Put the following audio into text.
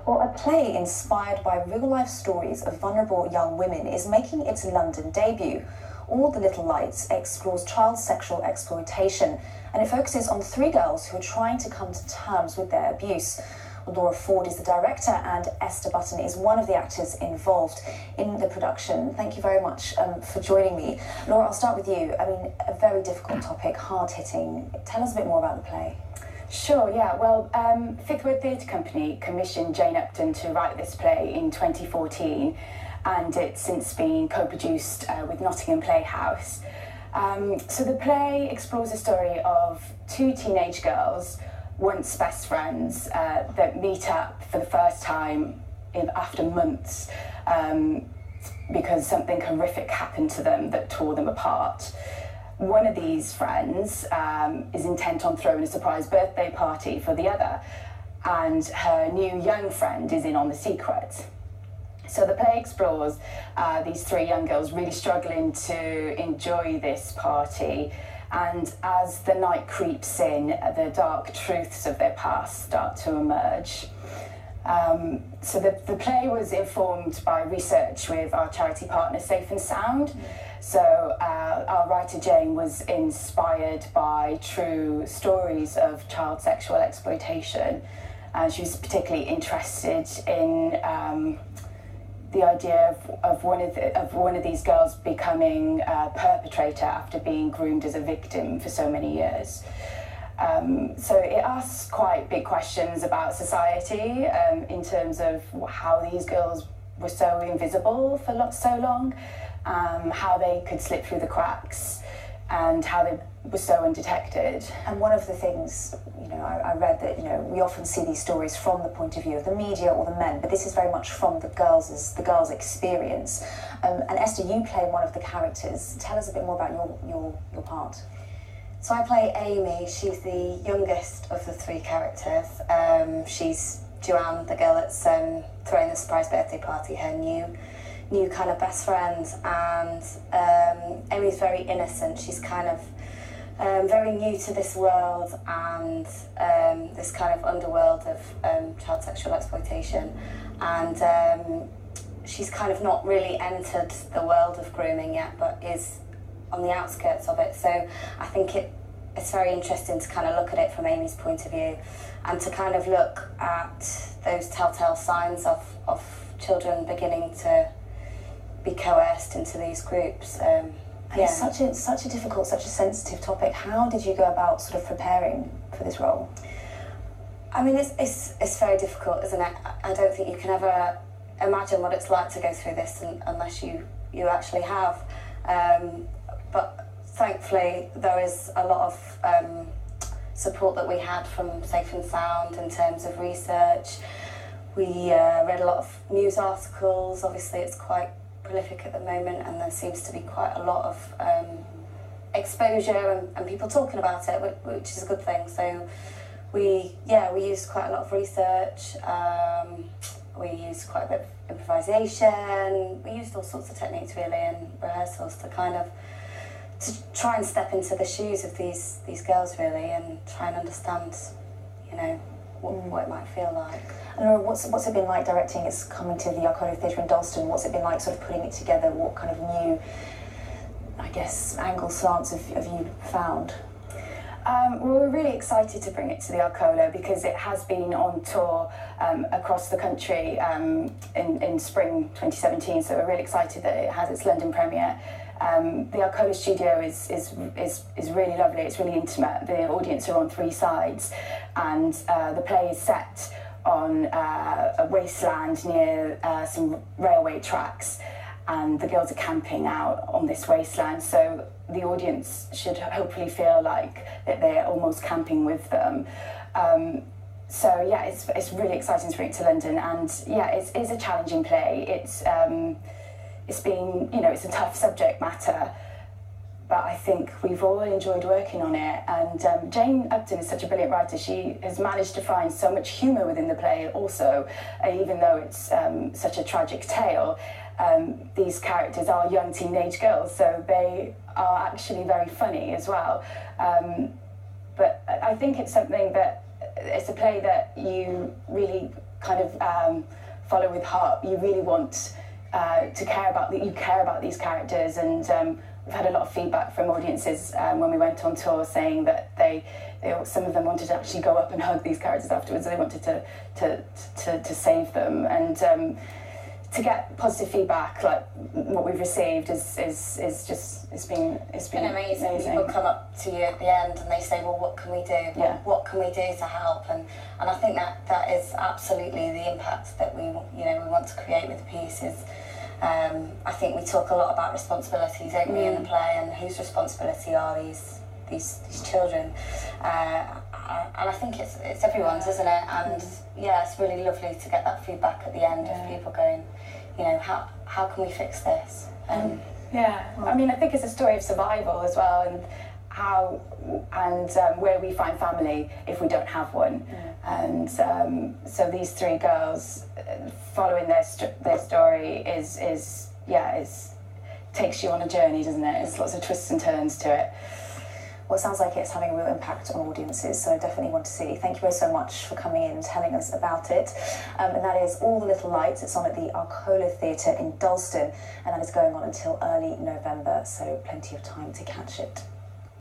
Well, a play inspired by real-life stories of vulnerable young women is making its London debut. All the Little Lights explores child sexual exploitation, and it focuses on three girls who are trying to come to terms with their abuse. Laura Ford is the director, and Esther Button is one of the actors involved in the production. Thank you very much for joining me. Laura, I'll start with you. I mean, a very difficult topic, hard-hitting. Tell us a bit more about the play. Sure, yeah. Well, Fifth Word Theatre Company commissioned Jane Upton to write this play in 2014, and it's since been co-produced with Nottingham Playhouse. So the play explores the story of two teenage girls, once best friends, that meet up for the first time after months because something horrific happened to them that tore them apart. One of these friends is intent on throwing a surprise birthday party for the other, and her new young friend is in on the secret. So the play explores these three young girls really struggling to enjoy this party, and as the night creeps in, the dark truths of their past start to emerge. So the play was informed by research with our charity partner Safe and Sound. So our writer Jane was inspired by true stories of child sexual exploitation, and she was particularly interested in the idea of one of these girls becoming a perpetrator after being groomed as a victim for so many years. So it asks quite big questions about society in terms of how these girls were so invisible for so long, how they could slip through the cracks, and how they were so undetected. And one of the things, I read that, we often see these stories from the point of view of the media or the men, but this is very much from the girls' experience. And Esther, you play one of the characters. Tell us a bit more about your part. So I play Amy. She's the youngest of the three characters. She's Joanne, the girl that's throwing the surprise birthday party, her new kind of best friend. And Amy's very innocent. She's kind of very new to this world and this kind of underworld of child sexual exploitation. And she's kind of not really entered the world of grooming yet, but is on the outskirts of it. So I think it's very interesting to kind of look at it from Amy's point of view, and to kind of look at those telltale signs of children beginning to be coerced into these groups. It's such a difficult, such a sensitive topic. How did you go about sort of preparing for this role? I mean, it's very difficult, isn't it? I don't think you can ever imagine what it's like to go through this unless you actually have. But thankfully, there is a lot of support that we had from Safe and Sound in terms of research. We read a lot of news articles. Obviously, it's quite prolific at the moment, and there seems to be quite a lot of exposure and people talking about it, which is a good thing. So we used quite a lot of research. We used quite a bit of improvisation. We used all sorts of techniques really and rehearsals to try and step into the shoes of these girls really, and try and understand, what it might feel like. And Laura, what's it been like directing? It's coming to the Arcolo Theatre in Dalston. What's it been like sort of putting it together? What kind of new, angle slants have you found? Well, we're really excited to bring it to the Arcolo because it has been on tour across the country in spring 2017, so we're really excited that it has its London premiere. The Arcolo studio is really lovely. It's really intimate. The audience are on three sides, and the play is set on a wasteland near some railway tracks, and the girls are camping out on this wasteland, so the audience should hopefully feel like that they're almost camping with them. So yeah, it's really exciting to bring it to London, and yeah, it's a challenging play. It's been, it's a tough subject matter, but I think we've all enjoyed working on it. And Jane Upton is such a brilliant writer. She has managed to find so much humour within the play also, even though it's such a tragic tale. These characters are young teenage girls, so they are actually very funny as well. But I think it's a play that you really kind of follow with heart. You really want to care about these characters, and we've had a lot of feedback from audiences when we went on tour saying that some of them wanted to actually go up and hug these characters afterwards. They wanted to save them, and to get positive feedback like what we've received is just it's been amazing. People come up to you at the end and they say, well, what can we do? Yeah. What can we do to help? And I think that is absolutely the impact that we want to create with the piece. Is I think we talk a lot about responsibility, don't we, in the play, and whose responsibility are these children, and I think it's everyone's, isn't it? And yeah, it's really lovely to get that feedback at the end of people going, how can we fix this? I mean, I think it's a story of survival as well, and how where we find family if we don't have one. And so these three girls, following their story is takes you on a journey, doesn't it? It's lots of twists and turns to it. Well, it sounds like it's having a real impact on audiences, so I definitely want to see. Thank you both so much for coming in and telling us about it. And that is All the Little Lights. It's on at the Arcola Theatre in Dalston, and that is going on until early November, so plenty of time to catch it.